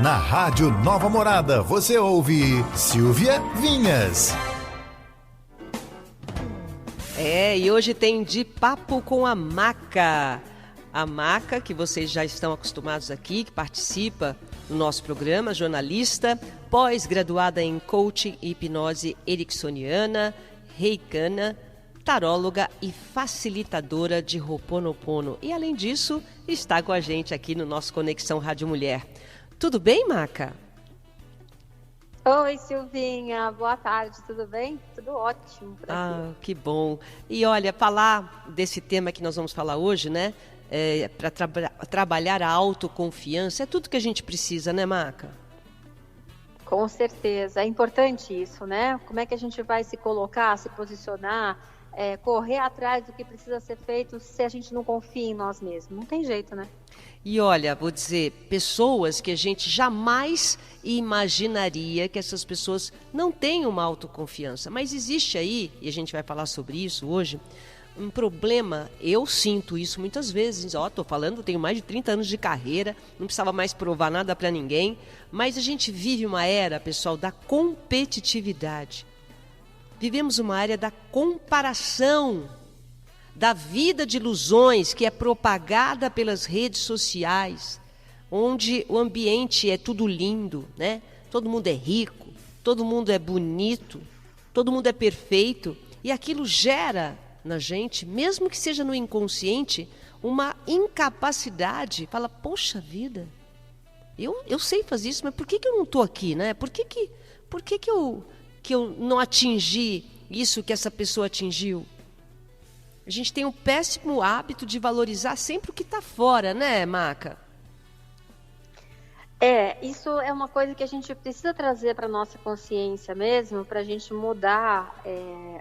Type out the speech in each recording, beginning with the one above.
Na Rádio Nova Morada, você ouve Silvia Vinhas. E hoje tem De Papo com a Maca. A Maca, que vocês já estão acostumados aqui, que participa do nosso programa, jornalista, pós-graduada em coaching e hipnose ericksoniana, reikana, taróloga e facilitadora de Ho'oponopono. E, além disso, está com a gente aqui no nosso Conexão Rádio Mulher. Tudo bem, Maca? Oi, Silvinha. Boa tarde, tudo bem? Tudo ótimo por aqui. Que bom. E olha, falar desse tema que nós vamos falar hoje, né? Para trabalhar a autoconfiança, é tudo que a gente precisa, né, Maca? Com certeza. É importante isso, né? Como é que a gente vai se colocar, se posicionar, correr atrás do que precisa ser feito se a gente não confia em nós mesmos? Não tem jeito, né? E olha, vou dizer, pessoas que a gente jamais imaginaria que essas pessoas não têm uma autoconfiança. Mas existe aí, e a gente vai falar sobre isso hoje, um problema. Eu sinto isso muitas vezes. Estou falando, tenho mais de 30 anos de carreira, não precisava mais provar nada para ninguém. Mas a gente vive uma era, pessoal, da competitividade. Vivemos uma área da comparação, da vida de ilusões que é propagada pelas redes sociais, onde o ambiente é tudo lindo, né? Todo mundo é rico, todo mundo é bonito, todo mundo é perfeito, e aquilo gera na gente, mesmo que seja no inconsciente, uma incapacidade. Fala, poxa vida, eu sei fazer isso, mas por que eu não estou aqui, né? Por que eu não atingi isso que essa pessoa atingiu? A gente tem um péssimo hábito de valorizar sempre o que está fora, né, Maca? Isso é uma coisa que a gente precisa trazer para a nossa consciência mesmo, para a gente mudar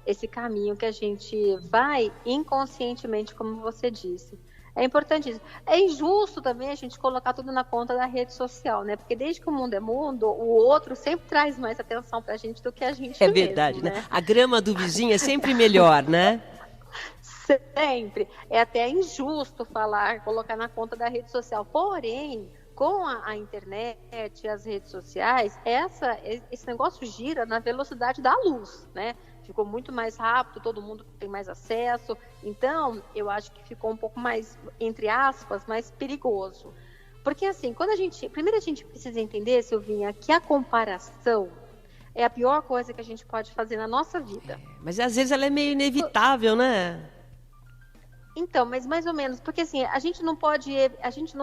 esse caminho que a gente vai inconscientemente, como você disse. É importante isso. É injusto também a gente colocar tudo na conta da rede social, né? Porque desde que o mundo é mundo, o outro sempre traz mais atenção para a gente do que a gente mesmo, verdade, né? A grama do vizinho é sempre melhor, né? Sempre. É até injusto colocar na conta da rede social. Porém, com a internet e as redes sociais, esse negócio gira na velocidade da luz, né? Ficou muito mais rápido, todo mundo tem mais acesso. Então, eu acho que ficou um pouco mais, entre aspas, mais perigoso. Porque assim, primeiro a gente precisa entender, Silvinha, que a comparação é a pior coisa que a gente pode fazer na nossa vida. Mas às vezes ela é meio inevitável, né? Então, mas mais ou menos, porque assim, a gente não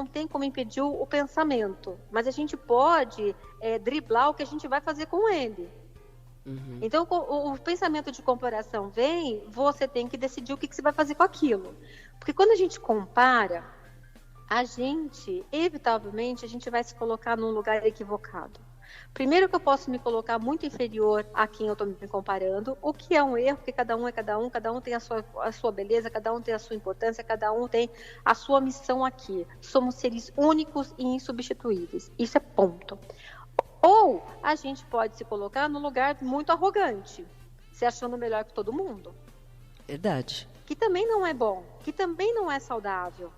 tem como impedir o pensamento, mas a gente pode driblar o que a gente vai fazer com ele. Uhum. Então, o pensamento de comparação vem, você tem que decidir o que você vai fazer com aquilo. Porque quando a gente compara, evitavelmente, a gente vai se colocar num lugar equivocado. Primeiro que eu posso me colocar muito inferior a quem eu estou me comparando, o que é um erro, porque cada um tem a sua beleza, cada um tem a sua importância, cada um tem a sua missão aqui. Somos seres únicos e insubstituíveis. Isso é ponto. Ou a gente pode se colocar num lugar muito arrogante, se achando melhor que todo mundo. Verdade. Que também não é bom, que também não é saudável.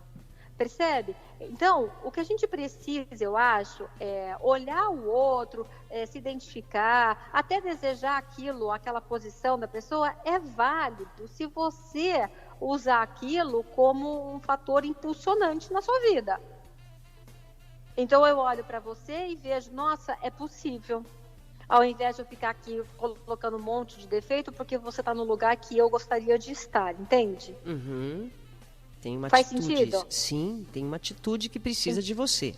Percebe? Então, o que a gente precisa, eu acho, é olhar o outro, se identificar, até desejar aquela posição da pessoa, é válido se você usar aquilo como um fator impulsionante na sua vida. Então, eu olho para você e vejo, nossa, é possível. Ao invés de eu ficar aqui colocando um monte de defeito, porque você está no lugar que eu gostaria de estar, entende? Uhum. Tem uma Faz atitude, sentido? Sim, tem uma atitude que precisa de você.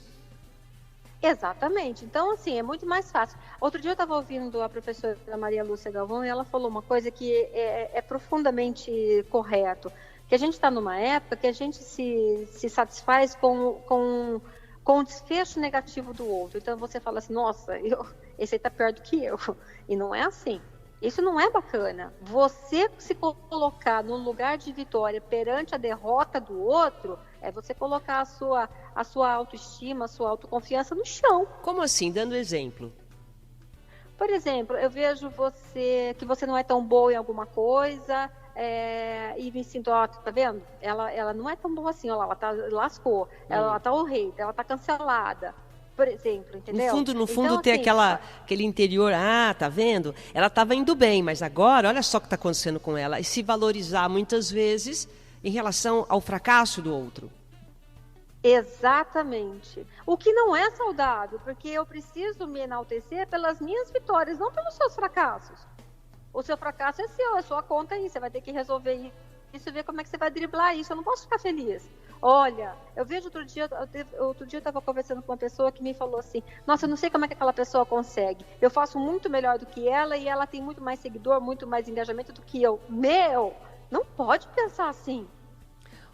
Exatamente. Então, assim, é muito mais fácil. Outro dia eu estava ouvindo a professora Maria Lúcia Galvão e ela falou uma coisa que é profundamente correto, que a gente está numa época que a gente se satisfaz com o desfecho negativo do outro. Então, você fala assim, nossa, esse aí está pior do que eu. E não é assim. Isso não é bacana. Você se colocar no lugar de vitória perante a derrota do outro, é você colocar a sua autoestima, a sua autoconfiança no chão. Como assim? Dando exemplo. Por exemplo, eu vejo que você não é tão boa em alguma coisa, e me sinto, tá vendo? Ela não é tão boa assim, ela lascou, ela tá horrível, ela tá cancelada. por exemplo, entendeu? No fundo Então, tem assim, aquele interior, tá vendo? Ela estava indo bem, mas agora, olha só o que está acontecendo com ela. E se valorizar muitas vezes em relação ao fracasso do outro. exatamente. O que não é saudável, porque eu preciso me enaltecer pelas minhas vitórias, não pelos seus fracassos. O seu fracasso é seu, é sua conta aí, você vai ter que resolver isso e ver como é que você vai driblar isso. Eu não posso ficar feliz. Olha, eu vejo outro dia eu estava conversando com uma pessoa que me falou assim, nossa, eu não sei como é que aquela pessoa consegue. Eu faço muito melhor do que ela e ela tem muito mais seguidor, muito mais engajamento do que eu. Não pode pensar assim.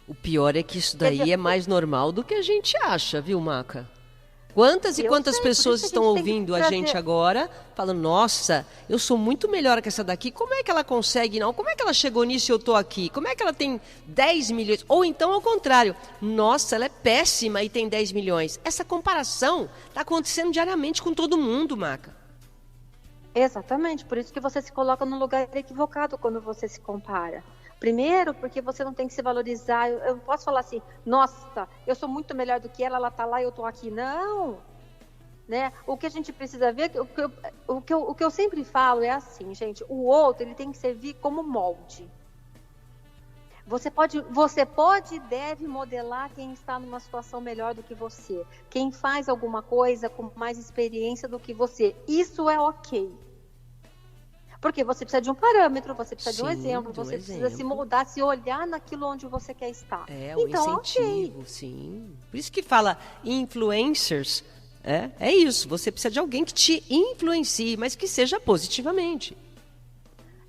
O pior é que isso daí é mais normal do que a gente acha, viu, Maca? Quantas e quantas pessoas estão ouvindo a gente agora, falando, nossa, eu sou muito melhor que essa daqui, como é que ela consegue, não? Como é que ela chegou nisso e eu tô aqui? Como é que ela tem 10 milhões? Ou então, ao contrário, nossa, ela é péssima e tem 10 milhões. Essa comparação está acontecendo diariamente com todo mundo, Maca. Exatamente, por isso que você se coloca num lugar equivocado quando você se compara. Primeiro, porque você não tem que se valorizar. Eu não posso falar assim, nossa, eu sou muito melhor do que ela está lá e eu estou aqui. Não! Né? O que a gente precisa ver, o que eu sempre falo é assim, gente, o outro ele tem que servir como molde. Você pode e deve modelar quem está numa situação melhor do que você. Quem faz alguma coisa com mais experiência do que você. Isso é ok. Porque você precisa de um parâmetro, você precisa de um exemplo, você precisa se moldar, se olhar naquilo onde você quer estar. O incentivo, sim. Por isso que fala influencers, é isso. Você precisa de alguém que te influencie, mas que seja positivamente.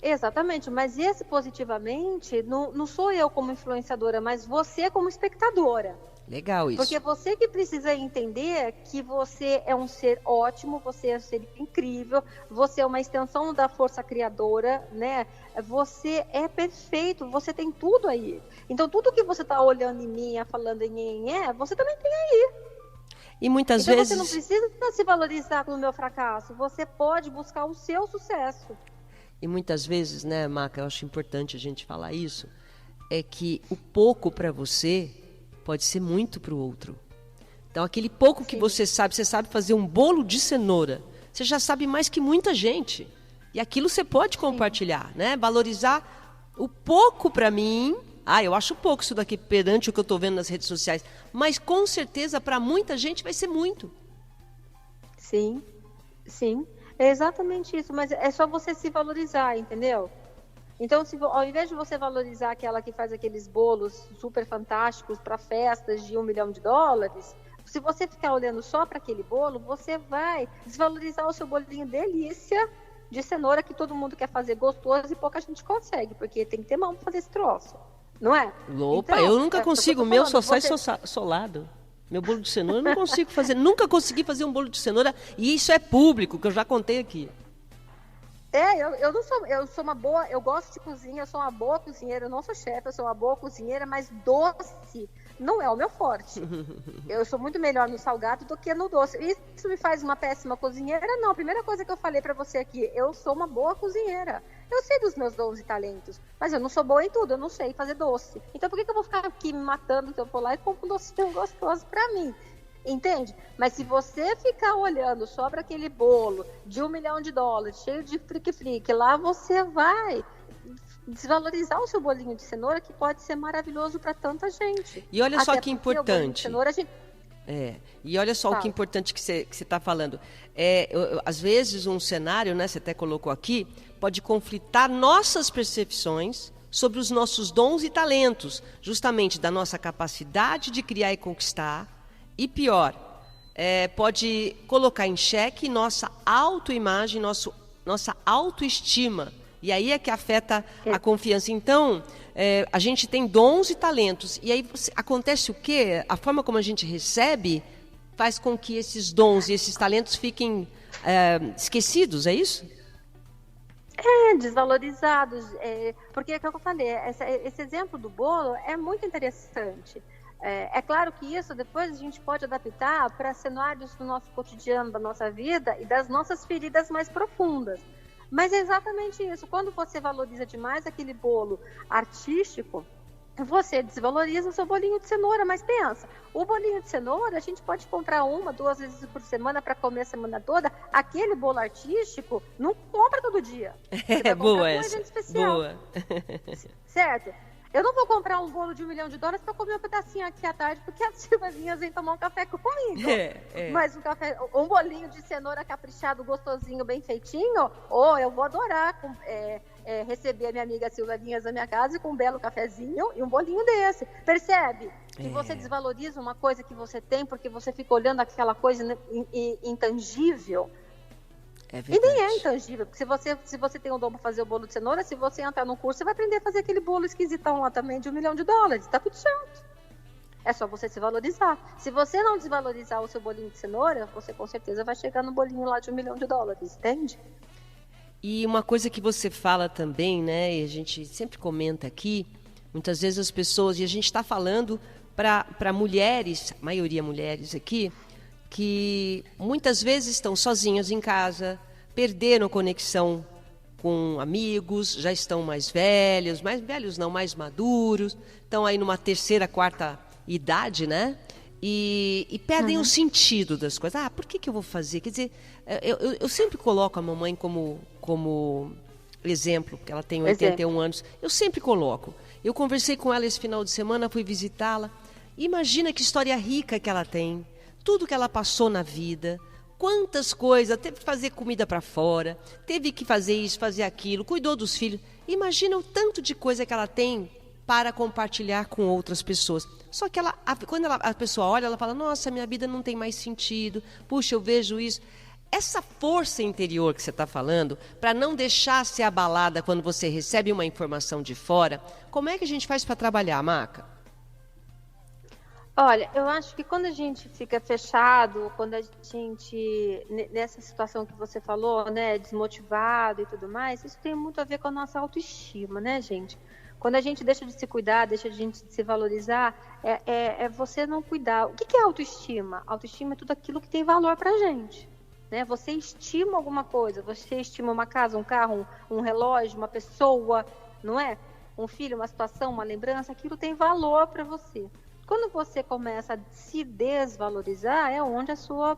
Exatamente, mas esse positivamente não sou eu como influenciadora, mas você como espectadora. Legal isso. Porque você que precisa entender que você é um ser ótimo, você é um ser incrível, você é uma extensão da força criadora, né? Você é perfeito, você tem tudo aí. Então, tudo que você está olhando em mim, falando em você também tem aí. E muitas então, vezes... você não precisa se valorizar no meu fracasso, você pode buscar o seu sucesso. E muitas vezes, né, Maca, eu acho importante a gente falar isso, é que o pouco para você pode ser muito para o outro. Então, aquele pouco que você sabe fazer um bolo de cenoura, você já sabe mais que muita gente. E aquilo você pode compartilhar, né? Valorizar o pouco para mim. Eu acho pouco isso daqui perante o que eu estou vendo nas redes sociais. Mas, com certeza, para muita gente vai ser muito. Sim. É exatamente isso. Mas é só você se valorizar, entendeu? Então, ao invés de você valorizar aquela que faz aqueles bolos super fantásticos para festas de $1 milhão, se você ficar olhando só para aquele bolo, você vai desvalorizar o seu bolinho delícia de cenoura que todo mundo quer fazer gostoso e pouca gente consegue, porque tem que ter mão para fazer esse troço, não é? Opa, então, eu nunca consigo, o meu só sai solado. Meu bolo de cenoura eu não consigo fazer, nunca consegui fazer um bolo de cenoura e isso é público, que eu já contei aqui. Eu sou uma boa, eu gosto de cozinha, eu sou uma boa cozinheira, eu não sou chefe, eu sou uma boa cozinheira, mas doce não é o meu forte. Eu sou muito melhor no salgado do que no doce. Isso me faz uma péssima cozinheira? Não, a primeira coisa que eu falei pra você aqui, eu sou uma boa cozinheira. Eu sei dos meus dons e talentos, mas eu não sou boa em tudo, eu não sei fazer doce. Então por que eu vou ficar aqui me matando se eu for lá e compro um docinho gostoso pra mim? Entende? Mas se você ficar olhando só para aquele bolo de $1 milhão, cheio de frique-frique, lá você vai desvalorizar o seu bolinho de cenoura, que pode ser maravilhoso para tanta gente. E olha só que importante. Cenoura, E olha só o que importante que você está falando. Às vezes um cenário, né, você até colocou aqui, pode conflitar nossas percepções sobre os nossos dons e talentos, justamente da nossa capacidade de criar e conquistar. E pior, pode colocar em xeque nossa autoimagem, nossa autoestima. E aí é que afeta a confiança. Então, a gente tem dons e talentos. E aí acontece o quê? A forma como a gente recebe faz com que esses dons e esses talentos fiquem esquecidos, é isso? Desvalorizados. Porque é o que eu falei, esse exemplo do bolo é muito interessante. É claro que isso depois a gente pode adaptar para cenários do nosso cotidiano, da nossa vida e das nossas feridas mais profundas. Mas é exatamente isso. Quando você valoriza demais aquele bolo artístico, você desvaloriza o seu bolinho de cenoura, mas pensa, o bolinho de cenoura a gente pode comprar 1, 2 vezes por semana para comer a semana toda. Aquele bolo artístico não compra todo dia. Você vai Boa comprar essa. evento especial. Boa. Certo? Eu não vou comprar um bolo de $1 milhão para comer um pedacinho aqui à tarde, porque a Silvia vem tomar um café comigo. Mas um bolinho de cenoura caprichado, gostosinho, bem feitinho, eu vou adorar receber a minha amiga Silvia Vinhas na minha casa com um belo cafezinho e um bolinho desse. Percebe? Que você desvaloriza uma coisa que você tem porque você fica olhando aquela coisa intangível. E nem é intangível, porque se você tem um dom para fazer o bolo de cenoura, se você entrar num curso, você vai aprender a fazer aquele bolo esquisitão lá também de $1 milhão, tá tudo certo. É só você se valorizar. Se você não desvalorizar o seu bolinho de cenoura, você com certeza vai chegar no bolinho lá de $1 milhão, entende? E uma coisa que você fala também, né, e a gente sempre comenta aqui, muitas vezes as pessoas, e a gente está falando para mulheres, a maioria mulheres aqui, que muitas vezes estão sozinhas em casa, perderam conexão com amigos, já estão mais velhos não, mais maduros, estão aí numa 3ª, 4ª idade, né? E perdem o sentido das coisas. Por que eu vou fazer? Quer dizer, eu sempre coloco a mamãe como exemplo, porque ela tem 81 anos, eu sempre coloco. Eu conversei com ela esse final de semana, fui visitá-la, imagina que história rica que ela tem. Tudo que ela passou na vida, quantas coisas, teve que fazer comida para fora, teve que fazer isso, fazer aquilo, cuidou dos filhos. Imagina o tanto de coisa que ela tem para compartilhar com outras pessoas. Só que quando a pessoa olha, ela fala, nossa, minha vida não tem mais sentido, puxa, eu vejo isso. Essa força interior que você está falando, para não deixar ser abalada quando você recebe uma informação de fora, como é que a gente faz para trabalhar, Maca? Olha, eu acho que quando a gente fica fechado, quando a gente, nessa situação que você falou, né, desmotivado e tudo mais, isso tem muito a ver com a nossa autoestima, né, gente? Quando a gente deixa de se cuidar, deixa de gente se valorizar, é você não cuidar. O que é autoestima? Autoestima é tudo aquilo que tem valor pra gente, né? Você estima alguma coisa, você estima uma casa, um carro, um relógio, uma pessoa, não é? Um filho, uma situação, uma lembrança, aquilo tem valor para você. Quando você começa a se desvalorizar, é onde a sua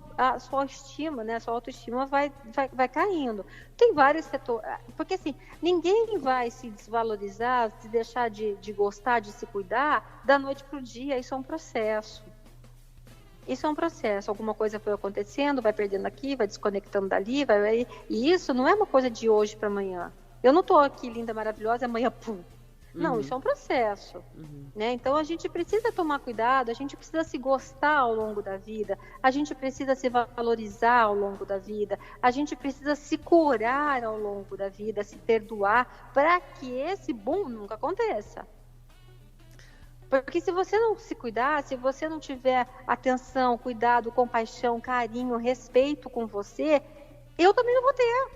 estima, né, a sua autoestima vai caindo. Tem vários setores, porque assim, ninguém vai se desvalorizar, se deixar de gostar, de se cuidar, da noite para o dia. Isso é um processo. Isso é um processo. Alguma coisa foi acontecendo, vai perdendo aqui, vai desconectando dali, e isso não é uma coisa de hoje para amanhã. Eu não estou aqui linda, maravilhosa, amanhã, pum. Não, isso é um processo, né? Então a gente precisa tomar cuidado, a gente precisa se gostar ao longo da vida, a gente precisa se valorizar ao longo da vida, a gente precisa se curar ao longo da vida, se perdoar, para que esse boom nunca aconteça. Porque se você não se cuidar, se você não tiver atenção, cuidado, compaixão, carinho, respeito com você, eu também não vou ter.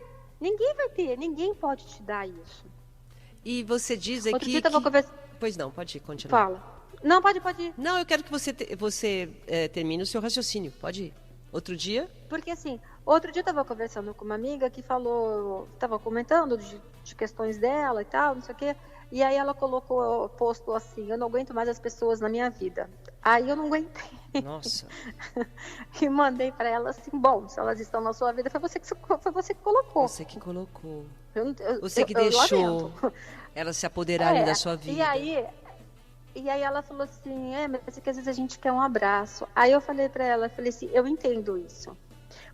Ninguém vai ter, ninguém pode te dar isso. E você diz aqui Pois não, pode continuar. Fala. Não, pode ir. Não, eu quero que você termine o seu raciocínio. Pode ir. Outro dia? Porque assim, outro dia eu estava conversando com uma amiga que estava comentando de questões dela e tal, não sei o quê. E aí ela postou assim, eu não aguento mais as pessoas na minha vida. Aí eu não aguentei. Nossa. E mandei para ela assim, bom, se elas estão na sua vida, foi você que colocou. Você que colocou. Você que deixou elas se apoderarem da sua vida. E aí ela falou assim, mas é que às vezes a gente quer um abraço. Aí eu falei para ela, assim, eu entendo isso.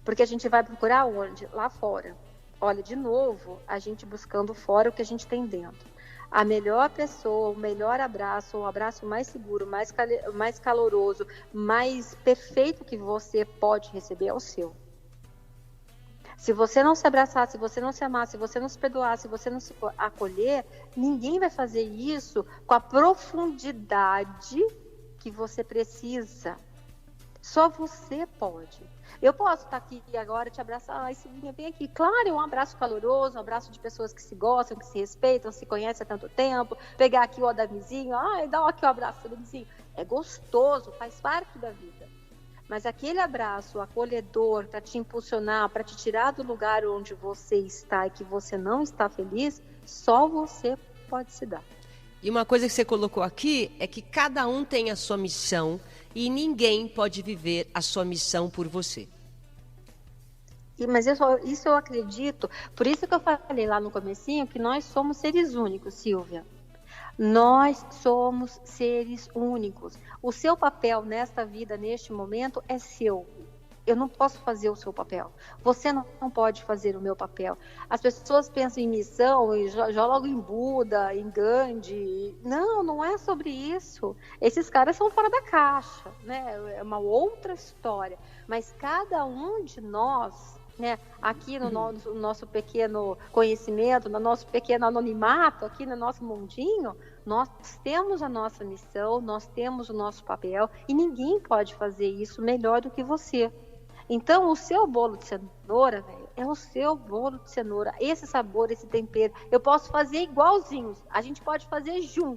Porque a gente vai procurar onde? Lá fora. Olha, de novo, a gente buscando fora o que a gente tem dentro. A melhor pessoa, o melhor abraço, o abraço mais seguro, mais caloroso, mais perfeito que você pode receber é o seu. Se você não se abraçar, se você não se amar, se você não se perdoar, se você não se acolher, ninguém vai fazer isso com a profundidade que você precisa. Só você pode. Eu posso estar aqui agora te abraçar, ai Silvinha, vem aqui. Claro, é um abraço caloroso, um abraço de pessoas que se gostam, que se respeitam, se conhecem há tanto tempo. Pegar aqui o Adamizinho, dá aqui o abraço do Adamizinho. É gostoso, faz parte da vida. Mas aquele abraço acolhedor para te impulsionar, para te tirar do lugar onde você está e que você não está feliz, só você pode se dar. E uma coisa que você colocou aqui é que cada um tem a sua missão e ninguém pode viver a sua missão por você. Mas isso eu acredito, por isso que eu falei lá no comecinho que nós somos seres únicos, Silvia. Nós somos seres únicos. O seu papel nesta vida, neste momento, é seu. Eu não posso fazer o seu papel. Você não pode fazer o meu papel. As pessoas pensam em missão e já logo em Buda, em Gandhi. Não é sobre isso. Esses caras são fora da caixa, né? É uma outra história. Mas cada um de nós, né, aqui no nosso pequeno conhecimento, no nosso pequeno anonimato, aqui no nosso mundinho, nós temos a nossa missão, nós temos o nosso papel e ninguém pode fazer isso melhor do que você. Então, o seu bolo de cenoura, velho, é o seu bolo de cenoura. Esse sabor, esse tempero, eu posso fazer igualzinho. A gente pode fazer junto.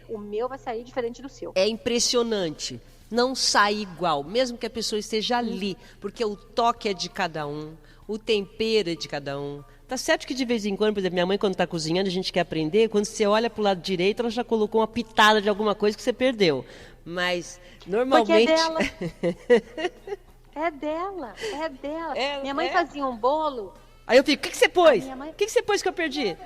O meu vai sair diferente do seu. É impressionante. Não sai igual, mesmo que a pessoa esteja ali, porque o toque é de cada um, o tempero é de cada um. Tá certo que de vez em quando, por exemplo, minha mãe quando está cozinhando, a gente quer aprender, quando você olha para o lado direito, ela já colocou uma pitada de alguma coisa que você perdeu. Mas, normalmente... É dela. Minha mãe fazia um bolo... Aí eu fico, o que você pôs? O que você pôs que eu perdi?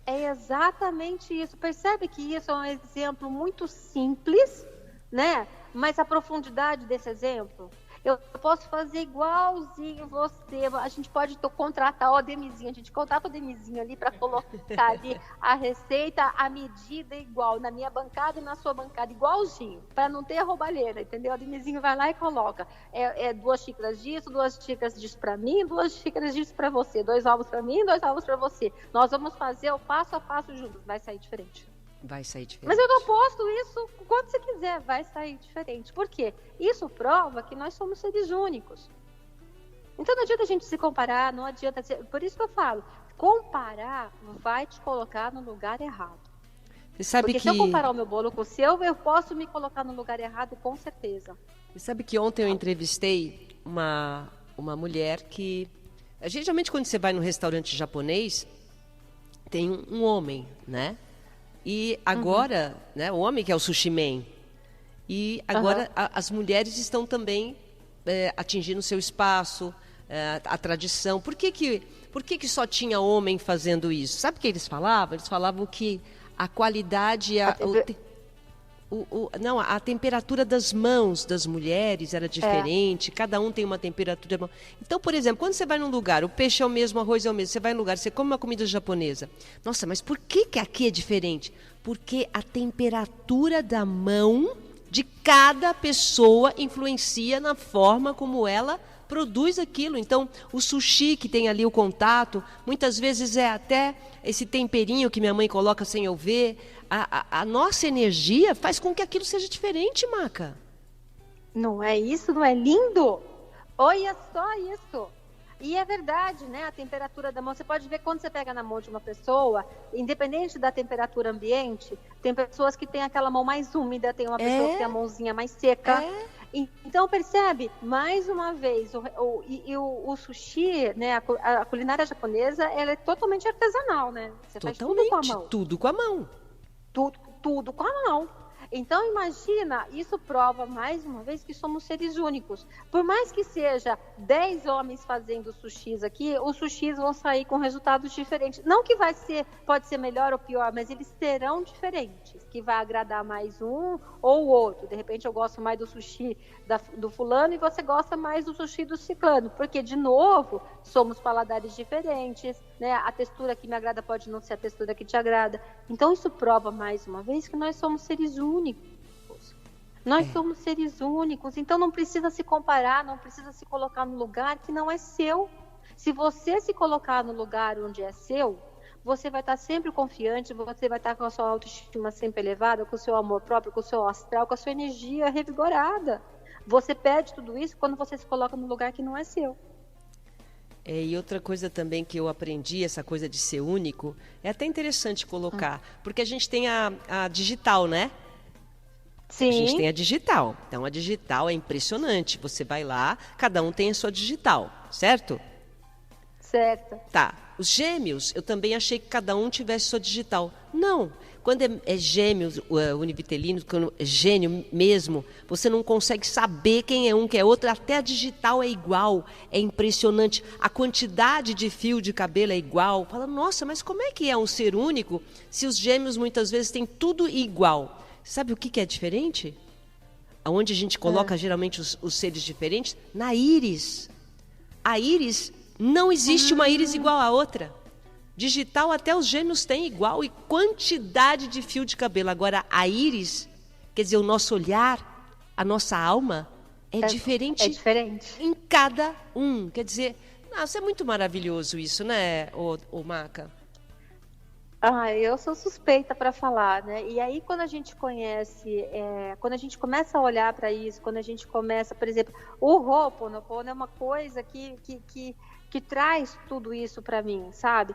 É exatamente isso. Percebe que isso é um exemplo muito simples, né? Mas a profundidade desse exemplo, eu posso fazer igualzinho você. A gente pode contratar o Demizinho, a gente contrata o Demizinho ali para colocar ali a receita, a medida igual, na minha bancada e na sua bancada, igualzinho, para não ter roubalheira, entendeu? O Demizinho vai lá e coloca 2 xícaras disso, 2 xícaras disso para mim, 2 xícaras disso para você, 2 ovos para mim, 2 ovos para você. Nós vamos fazer o passo a passo juntos, vai sair diferente. Vai sair diferente. Mas eu não posto isso quando você quiser, vai sair diferente. Por quê? Isso prova que nós somos seres únicos. Então não adianta a gente se comparar, não adianta... Por isso que eu falo, comparar vai te colocar no lugar errado. Você sabe Porque se eu comparar o meu bolo com o seu, eu posso me colocar no lugar errado com certeza. Você sabe que ontem eu entrevistei uma mulher que... Geralmente quando você vai num restaurante japonês, tem um homem, né? E agora, né, o homem que é o sushi man, e agora as mulheres estão também atingindo o seu espaço, a tradição. Por que só tinha homem fazendo isso? Sabe o que eles falavam? Eles falavam que a qualidade, a temperatura das mãos das mulheres era diferente, cada um tem uma temperatura de mão. Então, por exemplo, quando você vai num lugar, o peixe é o mesmo, o arroz é o mesmo, você vai num lugar, você come uma comida japonesa. Nossa, mas por que aqui é diferente? Porque a temperatura da mão de cada pessoa influencia na forma como ela produz aquilo. Então, o sushi que tem ali o contato, muitas vezes é até esse temperinho que minha mãe coloca sem eu ver. A nossa energia faz com que aquilo seja diferente, Maca. Não é isso? Não é lindo? Olha só isso. E é verdade, né? A temperatura da mão, você pode ver quando você pega na mão de uma pessoa, independente da temperatura ambiente, tem pessoas que têm aquela mão mais úmida, tem uma pessoa que tem a mãozinha mais seca. Então, percebe? Mais uma vez, o sushi, né? A culinária japonesa, ela é totalmente artesanal, né? Você faz tudo com a mão. Tudo com a mão. Tudo com a mão. Então, imagina, isso prova mais uma vez que somos seres únicos. Por mais que seja 10 homens fazendo sushis aqui, os sushis vão sair com resultados diferentes. Não que pode ser melhor ou pior, mas eles serão diferentes, que vai agradar mais um ou outro. De repente eu gosto mais do sushi do fulano e você gosta mais do sushi do ciclano, porque, de novo, somos paladares diferentes, né? A textura que me agrada pode não ser a textura que te agrada. Então, isso prova mais uma vez que nós somos seres únicos. Nós somos seres únicos, então não precisa se comparar, não precisa se colocar no lugar que não é seu. Se você se colocar no lugar onde é seu, você vai estar sempre confiante, você vai estar com a sua autoestima sempre elevada, com o seu amor próprio, com o seu astral, com a sua energia revigorada. Você perde tudo isso quando você se coloca no lugar que não é seu. E outra coisa também que eu aprendi, essa coisa de ser único, é até interessante colocar, porque a gente tem a digital, né? Sim. A gente tem a digital. Então, a digital é impressionante. Você vai lá, cada um tem a sua digital, certo? Certo. Tá. os gêmeos, eu também achei que cada um tivesse sua digital. Não. Quando é gêmeos, univitelino, quando é gênio mesmo, você não consegue saber quem é um, quem é outro. Até a digital é igual. É impressionante. A quantidade de fio de cabelo é igual. Fala, nossa, mas como é que é um ser único se os gêmeos muitas vezes têm tudo igual? Sabe o que é diferente? Aonde a gente coloca geralmente os seres diferentes? Na íris. A íris, não existe uma íris igual à outra. Digital até os gêmeos têm igual e quantidade de fio de cabelo. Agora, a íris, quer dizer, o nosso olhar, a nossa alma, é diferente em cada um. Quer dizer, nossa, é muito maravilhoso isso, né, ô Maca? Eu sou suspeita para falar, né? E aí, quando a gente conhece, quando a gente começa a olhar para isso, quando a gente começa, por exemplo, o Ho'oponopono é uma coisa que traz tudo isso para mim, sabe?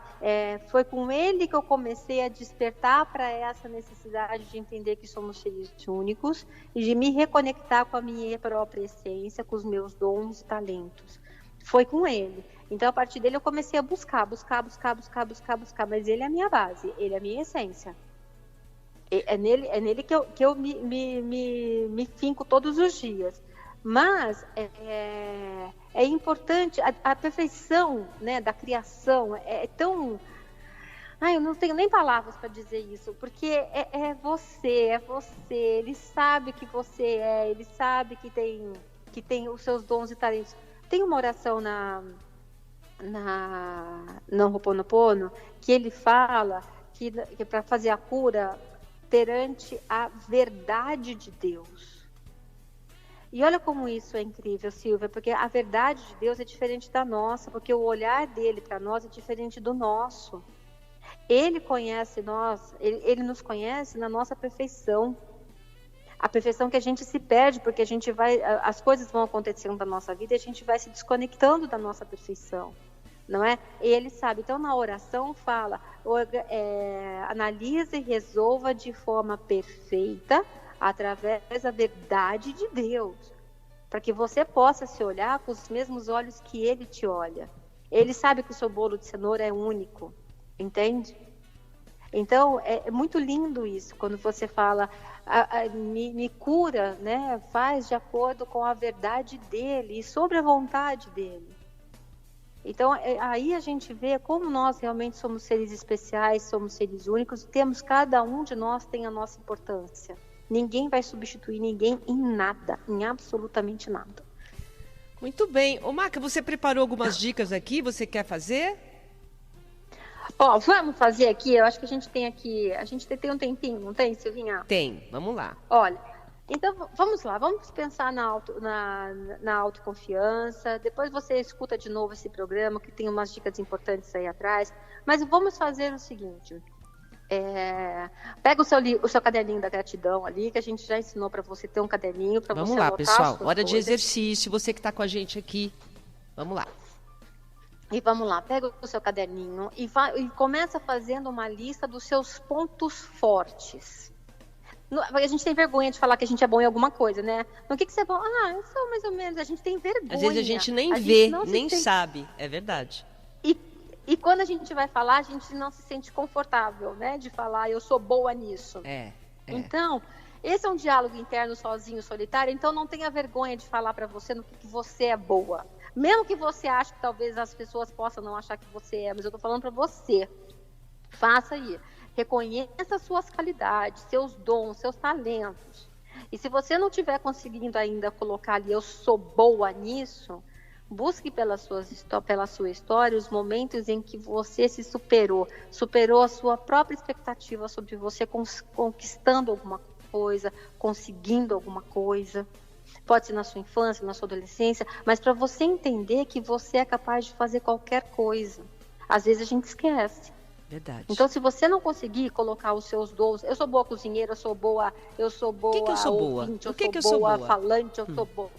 Foi com ele que eu comecei a despertar para essa necessidade de entender que somos seres únicos e de me reconectar com a minha própria essência, com os meus dons e talentos. Foi com ele. Então, a partir dele, eu comecei a buscar, mas ele é a minha base, ele é a minha essência. É nele que eu me finco todos os dias. Mas é importante, a perfeição, né, da criação é tão... eu não tenho nem palavras para dizer isso, porque é você, ele sabe que você ele sabe que tem os seus dons e talentos. Tem uma oração no Ho'oponopono que ele fala que para fazer a cura perante a verdade de Deus. E olha como isso é incrível, Silvia, porque a verdade de Deus é diferente da nossa, porque o olhar dele para nós é diferente do nosso. Ele conhece nós, ele nos conhece na nossa perfeição. A perfeição que a gente se perde, porque as coisas vão acontecendo na nossa vida e a gente vai se desconectando da nossa perfeição, não é? E ele sabe. Então, na oração fala, analisa e resolva de forma perfeita, através da verdade de Deus, para que você possa se olhar com os mesmos olhos que ele te olha. Ele sabe que o seu bolo de cenoura é único, entende? Então, é muito lindo isso, quando você fala, me cura, né? Faz de acordo com a verdade dele e sobre a vontade dele. Então, aí a gente vê como nós realmente somos seres especiais, somos seres únicos, e cada um de nós tem a nossa importância. Ninguém vai substituir ninguém em nada, em absolutamente nada. Muito bem. Ô, Maca, você preparou algumas dicas aqui? Você quer fazer? Vamos fazer aqui? Eu acho que a gente tem um tempinho, não tem, Silvinha? Tem, vamos lá. Olha, então vamos lá, vamos pensar na autoconfiança. Depois você escuta de novo esse programa, que tem umas dicas importantes aí atrás. Mas vamos fazer o seguinte... pega o seu caderninho da gratidão ali, que a gente já ensinou para você ter um caderninho para você anotar. Vamos lá, pessoal, hora coisas. de exercício, você que está com a gente aqui. Vamos lá. E vamos lá, pega o seu caderninho e começa fazendo uma lista dos seus pontos fortes. A gente tem vergonha de falar que a gente é bom em alguma coisa, né? No que você é bom? Eu sou mais ou menos. A gente tem vergonha. Às vezes a gente nem vê, nem sabe. É verdade. E quando a gente vai falar, a gente não se sente confortável, né? De falar, eu sou boa nisso. Então, esse é um diálogo interno sozinho, solitário. Então, não tenha vergonha de falar para você no que você é boa. Mesmo que você ache que talvez as pessoas possam não achar que você é, mas eu tô falando para você. Faça aí. Reconheça suas qualidades, seus dons, seus talentos. E se você não estiver conseguindo ainda colocar ali, eu sou boa nisso... Busque pela sua história os momentos em que você se superou a sua própria expectativa sobre você conquistando alguma coisa, conseguindo alguma coisa. Pode ser na sua infância, na sua adolescência, mas para você entender que você é capaz de fazer qualquer coisa. Às vezes a gente esquece. Verdade. Então, se você não conseguir colocar os seus dons, eu sou boa cozinheira, eu sou boa que eu sou boa? Ouvinte, eu sou boa falante, eu sou boa.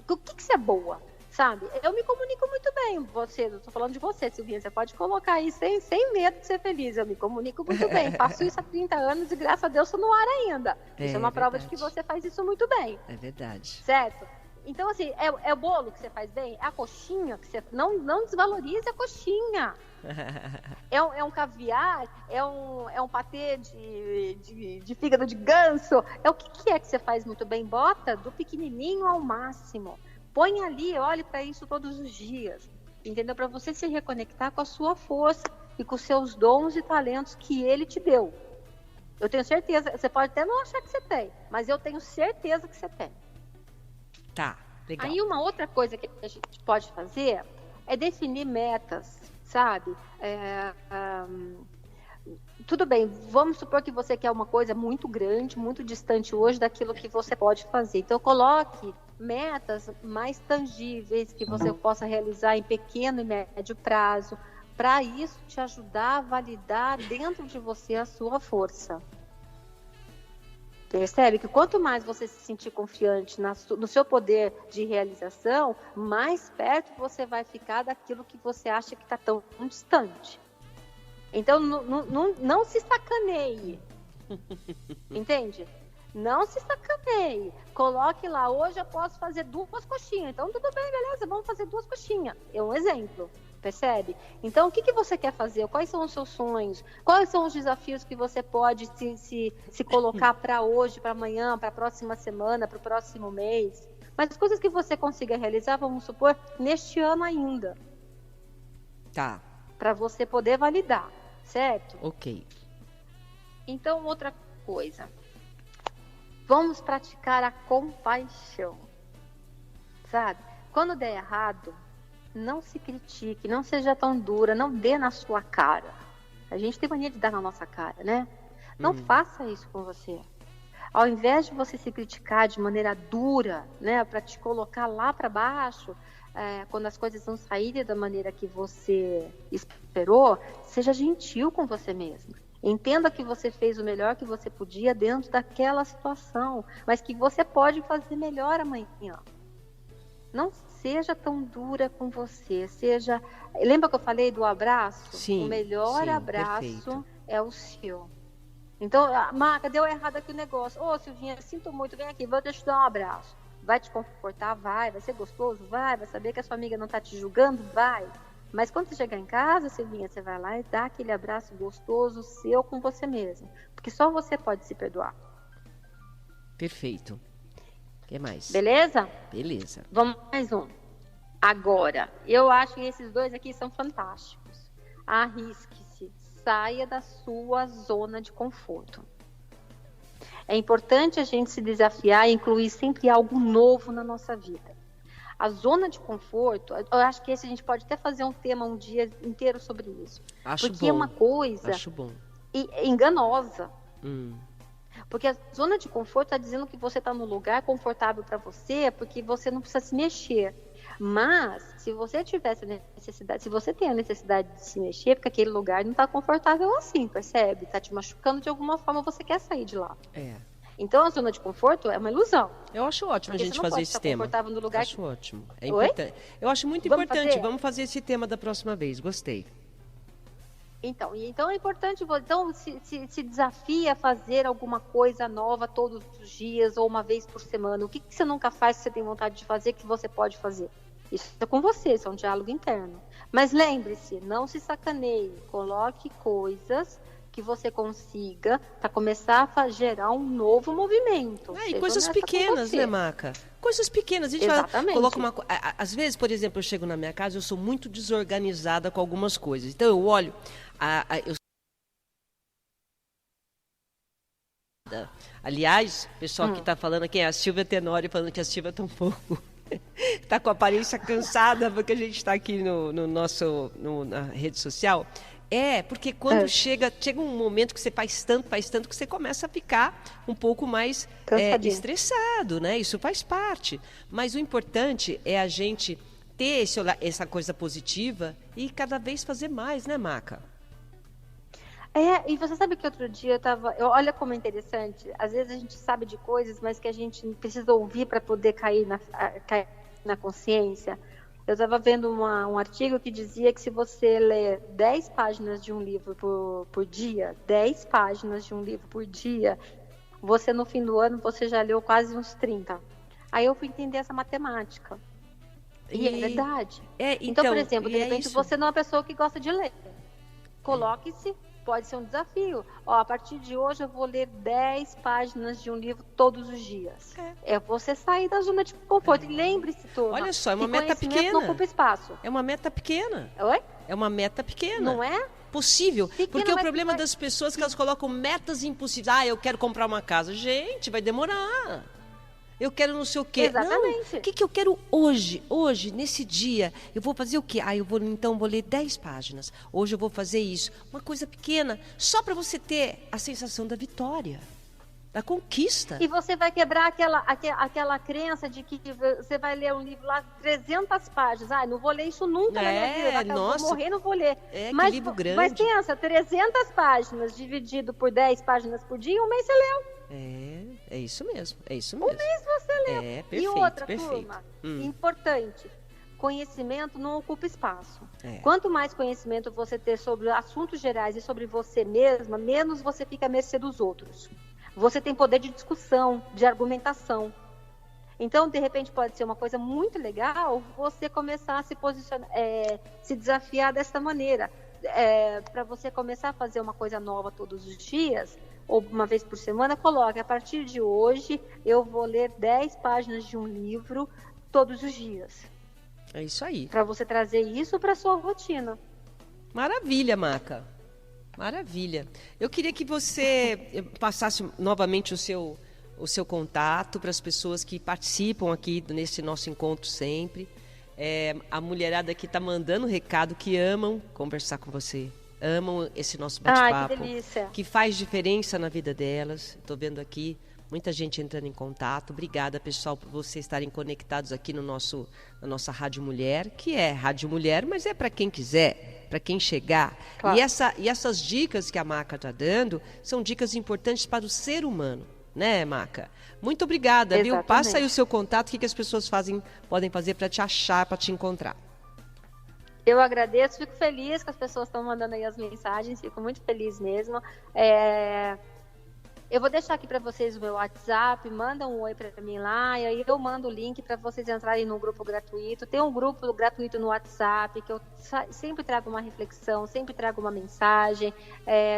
O que você é boa? Sabe? Eu me comunico muito bem, eu tô falando de você, Silvinha, você pode colocar aí sem medo de ser feliz, eu me comunico muito bem, faço isso há 30 anos e graças a Deus estou no ar ainda. Isso é uma prova de que você faz isso muito bem. É verdade. Certo? Então, assim, é o bolo que você faz bem? É a coxinha que você... Não desvalorize a coxinha. É um caviar? É um patê de fígado de ganso? O que é que você faz muito bem? Bota do pequenininho ao máximo. Põe ali, olhe para isso todos os dias. Entendeu? Para você se reconectar com a sua força e com os seus dons e talentos que ele te deu. Eu tenho certeza, você pode até não achar que você tem, mas eu tenho certeza que você tem. Tá, legal. Aí uma outra coisa que a gente pode fazer é definir metas, sabe? Tudo bem, vamos supor que você quer uma coisa muito grande, muito distante hoje daquilo que você pode fazer. Então, coloque metas mais tangíveis que você possa realizar em pequeno e médio prazo, para isso te ajudar a validar dentro de você a sua força. Percebe que quanto mais você se sentir confiante no seu poder de realização, mais perto você vai ficar daquilo que você acha que está tão distante. Então, não se sacaneie. Entende? Não se sacaneie. Coloque lá, hoje eu posso fazer 2 coxinhas. Então, tudo bem, beleza, vamos fazer 2 coxinhas. É um exemplo. Percebe? Então, o que você quer fazer? Quais são os seus sonhos? Quais são os desafios que você pode se colocar para hoje, para amanhã, para a próxima semana, para o próximo mês? Mas as coisas que você consiga realizar, vamos supor, neste ano ainda. Tá. Para você poder validar, certo? Ok. Então, outra coisa. Vamos praticar a compaixão. Sabe? Quando der errado, não se critique, não seja tão dura, não dê na sua cara. A gente tem mania de dar na nossa cara, né? Não faça isso com você. Ao invés de você se criticar de maneira dura, né, para te colocar lá para baixo, quando as coisas não saírem da maneira que você esperou, seja gentil com você mesmo. Entenda que você fez o melhor que você podia dentro daquela situação, mas que você pode fazer melhor amanhã. Não seja tão dura com você, Lembra que eu falei do abraço? Sim, o melhor abraço perfeito. é o seu. Então, Marca, deu errado aqui o negócio. Ô, Silvinha, sinto muito, vem aqui, vou te dar um abraço. Vai te confortar? Vai ser gostoso? Vai saber que a sua amiga não está te julgando? Vai. Mas quando você chegar em casa, Silvinha, você vai lá e dá aquele abraço gostoso seu com você mesmo. Porque só você pode se perdoar. Perfeito. O que mais? Beleza? Beleza. Vamos mais um. Agora, eu acho que esses 2 aqui são fantásticos. Arrisque-se, saia da sua zona de conforto. É importante a gente se desafiar e incluir sempre algo novo na nossa vida. A zona de conforto, eu acho que esse a gente pode até fazer um tema um dia inteiro sobre isso. Acho porque bom. é uma coisa enganosa. Porque a zona de conforto está dizendo que você está no lugar confortável para você, porque você não precisa se mexer. Mas, se você tivesse necessidade, se você tem a necessidade de se mexer, porque aquele lugar não está confortável assim, percebe? Está te machucando de alguma forma, você quer sair de lá. Então, a zona de conforto é uma ilusão. Eu acho ótimo a gente fazer esse tema. No lugar acho ótimo. É importante. Eu acho muito importante. Vamos fazer esse tema da próxima vez. Gostei. Então é importante, se desafia a fazer alguma coisa nova todos os dias ou uma vez por semana. O que você nunca faz, que você tem vontade de fazer, que você pode fazer? Isso é com você, isso é um diálogo interno. Mas lembre-se, não se sacaneie, coloque coisas que você consiga para começar a gerar um novo movimento. E coisas pequenas, né, Maca? Coisas pequenas. A gente coloca uma... Às vezes, por exemplo, eu chego na minha casa, eu sou muito desorganizada com algumas coisas. Então, eu olho... Aliás, o pessoal que está falando aqui é a Silvia Tenório, falando que a Silvia está um pouco... está com a aparência cansada, porque a gente está aqui na rede social. Porque quando chega um momento que você faz tanto, que você começa a ficar um pouco mais estressado, né? Isso faz parte. Mas o importante é a gente ter essa coisa positiva e cada vez fazer mais, né, Maca? E você sabe que outro dia olha como é interessante, às vezes a gente sabe de coisas, mas que a gente precisa ouvir para poder cair na consciência. Eu estava vendo um artigo que dizia que se você ler 10 páginas de um livro por dia, 10 páginas de um livro por dia, você no fim do ano, você já leu quase uns 30. Aí eu fui entender essa matemática. E é verdade. Então, por exemplo, de repente isso. você não é uma pessoa que gosta de ler. Coloque-se, pode ser um desafio. Ó, a partir de hoje eu vou ler 10 páginas de um livro todos os dias. É você sair da zona de conforto. E lembre-se, turma. Olha só, é uma que meta conhecimento pequena. não ocupa espaço. É uma meta pequena. Oi? É uma meta pequena. Não é? Possível. Pequena, Porque o mas problema vai- das pessoas é que elas colocam metas impossíveis. Eu quero comprar uma casa. Gente, vai demorar. Eu quero não sei o quê. Exatamente. Não, o que eu quero hoje? Hoje, nesse dia, eu vou fazer o quê? Então vou ler 10 páginas. Hoje eu vou fazer isso. Uma coisa pequena, só para você ter a sensação da vitória, da conquista. E você vai quebrar aquela crença de que você vai ler um livro lá, 300 páginas. Não vou ler isso nunca na minha vida. Nossa. Vou morrer, não vou ler. Que Mas, livro grande. Mas pensa, 300 páginas dividido por 10 páginas por dia, um mês você leu. É isso mesmo. É isso Um mesmo. mês você leu. Perfeito, E outra, perfeito. turma, importante, conhecimento não ocupa espaço. É. Quanto mais conhecimento você ter sobre assuntos gerais e sobre você mesma, menos você fica à mercê dos outros. Você tem poder de discussão, de argumentação. Então, de repente, pode ser uma coisa muito legal você começar a se posicionar, se desafiar dessa maneira. Para você começar a fazer uma coisa nova todos os dias, ou uma vez por semana, coloque, a partir de hoje, eu vou ler 10 páginas de um livro todos os dias. É isso aí. Para você trazer isso para sua rotina. Maravilha, Maca. Maravilha. Eu queria que você passasse novamente o seu contato para as pessoas que participam aqui nesse nosso encontro sempre. A mulherada aqui está mandando recado que amam conversar com você. Amam esse nosso bate-papo. Que delícia. Que faz diferença na vida delas. Estou vendo aqui muita gente entrando em contato. Obrigada, pessoal, por vocês estarem conectados aqui na nossa Rádio Mulher, que é Rádio Mulher, mas é para quem quiser, para quem chegar. Claro. E essas dicas que a Maca está dando são dicas importantes para o ser humano, né, Maca? Muito obrigada, Exatamente. viu? Passa aí o seu contato, o que as pessoas podem fazer para te achar, para te encontrar. Eu agradeço, fico feliz que as pessoas estão mandando aí as mensagens, fico muito feliz mesmo. Eu vou deixar aqui para vocês o meu WhatsApp, manda um oi para mim lá, e aí eu mando o link para vocês entrarem no grupo gratuito. Tem um grupo gratuito no WhatsApp, que eu sempre trago uma reflexão, sempre trago uma mensagem.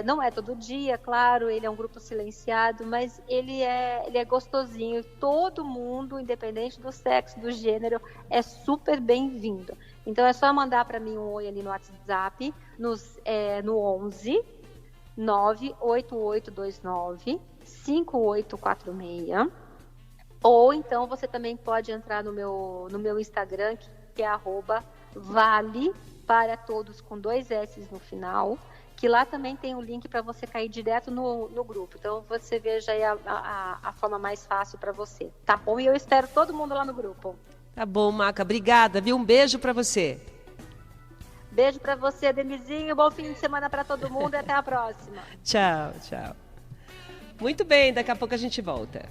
Não é todo dia, claro, ele é um grupo silenciado, mas ele é gostosinho. Todo mundo, independente do sexo, do gênero, é super bem-vindo. Então é só mandar para mim um oi ali no WhatsApp, no 11 98829 5846. Ou então você também pode entrar no meu Instagram, que é @vale para todos com 2 S no final, que lá também tem o link para você cair direto no grupo. Então você veja aí a forma mais fácil para você. Tá bom? E eu espero todo mundo lá no grupo. Tá bom, Maca. Obrigada, viu? Um beijo para você. Beijo para você, Denizinho. Bom fim de semana para todo mundo e até a próxima. Tchau, tchau. Muito bem, daqui a pouco a gente volta.